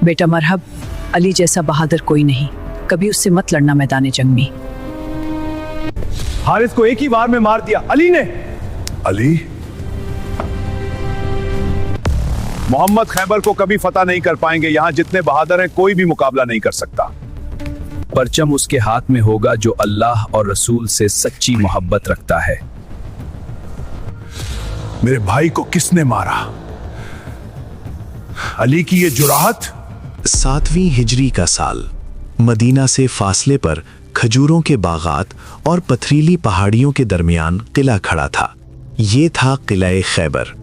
बेटा मरहब, अली जैसा बहादुर कोई नहीं, कभी उससे मत लड़ना मैदान जंग में। हारिस को एक ही वार में मार दिया अली ने। अली? मोहम्मद खैबर को कभी फतह नहीं कर पाएंगे। यहां जितने बहादुर हैं कोई भी मुकाबला नहीं कर सकता। परचम उसके हाथ में होगा जो अल्लाह और रसूल से सच्ची मोहब्बत रखता है। मेरे भाई को किसने मारा? अली की ये जुराहत। 7वीं हिजरी का साल, मदीना से फासले पर खजूरों के बागात और पथरीली पहाड़ियों के दरमियान किला खड़ा था। ये था किला खैबर।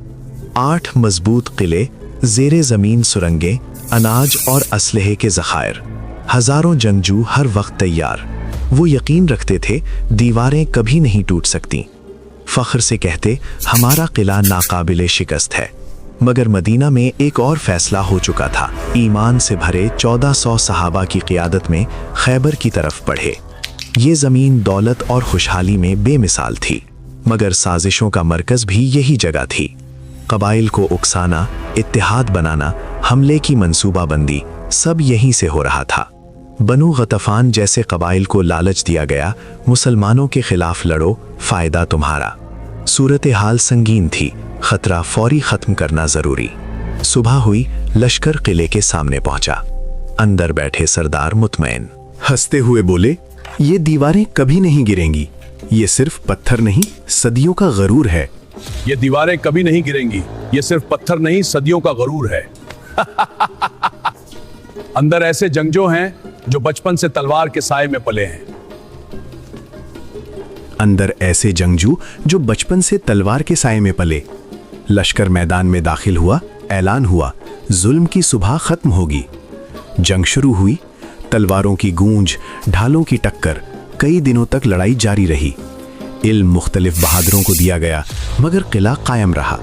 8 मजबूत किले, ज़ेरे ज़मीन सुरंगें, अनाज और असलहे के ज़खायर, हज़ारों जंगजू हर वक्त तैयार। वो यकीन रखते थे दीवारें कभी नहीं टूट सकती। फ़ख्र से कहते हमारा किला नाकाबिले शिकस्त है। मगर मदीना में एक और फैसला हो चुका था। ईमान से भरे 1400 सहाबा की क़ियादत में खैबर की तरफ बढ़े। ये ज़मीन दौलत और खुशहाली में बेमिसाल थी, मगर साजिशों का मरकज़ भी यही जगह थी। कबाइल को उकसाना, इत्तेहाद बनाना, हमले की मंसूबाबंदी, सब यहीं से हो रहा था। बनु गतफान जैसे कबाइल को लालच दिया गया, मुसलमानों के खिलाफ लड़ो, फ़ायदा तुम्हारा। सूरत हाल संगीन थी, खतरा फौरी ख़त्म करना ज़रूरी। सुबह हुई, लश्कर किले के सामने पहुंचा। अंदर बैठे सरदार मुतमईन हंसते हुए बोले, ये दीवारें कभी नहीं गिरेंगी। ये सिर्फ पत्थर नहीं, सदियों का गरूर है। ये दीवारें कभी नहीं गिरेंगी, ये सिर्फ पत्थर नहीं, सदियों का गरूर है। अंदर ऐसे जंगजू हैं जो बचपन से तलवार के साए में पले हैं। अंदर ऐसे जंगजू जो बचपन से तलवार के साए में पले। लश्कर मैदान में दाखिल हुआ, ऐलान हुआ, जुल्म की सुबह खत्म होगी। जंग शुरू हुई, तलवारों की गूंज, ढालों की टक्कर, कई दिनों तक लड़ाई जारी रही। इल्म मुख्तलिफ बहादुरों को दिया गया, मगर किला कायम रहा।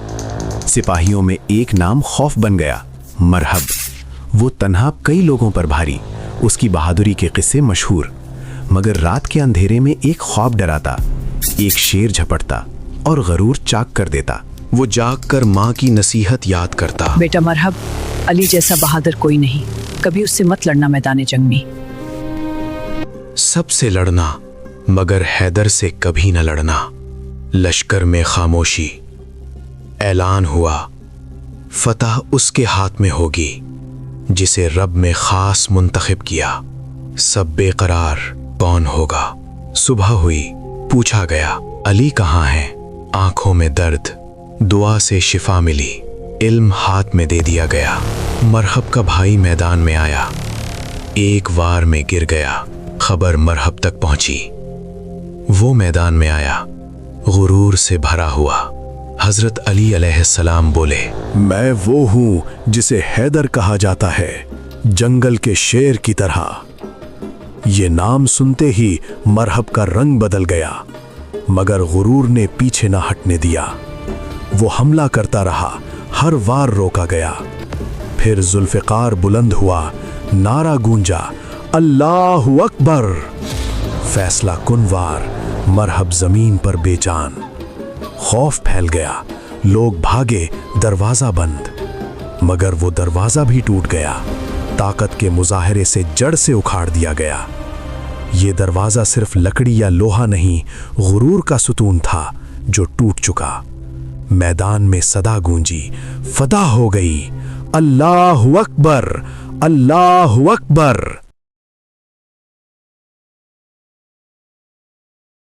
सिपाहियों में एक नाम खौफ बन गया, मरहब। वो तन्हा कई लोगों पर भारी, उसकी बहादुरी के किस्से मशहूर। मगर रात के अंधेरे में एक ख्वाब डराता, एक शेर झपटता और गरूर चाक कर देता। वो जाग कर माँ की नसीहत याद करता। बेटा मरहब, अली जैसा बहादुर कोई नहीं, कभी उससे मत लड़ना मैदान जंग में। सबसे लड़ना, मगर हैदर से कभी न लड़ना। लश्कर में खामोशी। ऐलान हुआ, फतह उसके हाथ में होगी जिसे रब में खास मुंतखब किया। सब बेकरार, कौन होगा? सुबह हुई, पूछा गया, अली कहाँ है? आंखों में दर्द, दुआ से शिफा मिली, इल्म हाथ में दे दिया गया। मरहब का भाई मैदान में आया, एक वार में गिर गया। खबर मरहब तक पहुंची, वो मैदान में आया, गुरूर से भरा हुआ। हजरत अली अलैहिस्सलाम बोले, मैं वो हूं जिसे हैदर कहा जाता है, जंगल के शेर की तरह। ये नाम सुनते ही मरहब का रंग बदल गया, मगर गुरूर ने पीछे ना हटने दिया। वो हमला करता रहा, हर वार रोका गया। फिर जुल्फ़िकार बुलंद हुआ, नारा गूंजा, अल्लाहु अकबर। फैसला कुन वार, मरहब जमीन पर बेजान। खौफ फैल गया, लोग भागे, दरवाजा बंद। मगर वो दरवाजा भी टूट गया, ताकत के मुजाहरे से जड़ से उखाड़ दिया गया। ये दरवाजा सिर्फ लकड़ी या लोहा नहीं, गुरूर का सुतून था जो टूट चुका। मैदान में सदा गूंजी, फदा हो गई, अल्लाहु अकबर, अल्लाहु अकबर।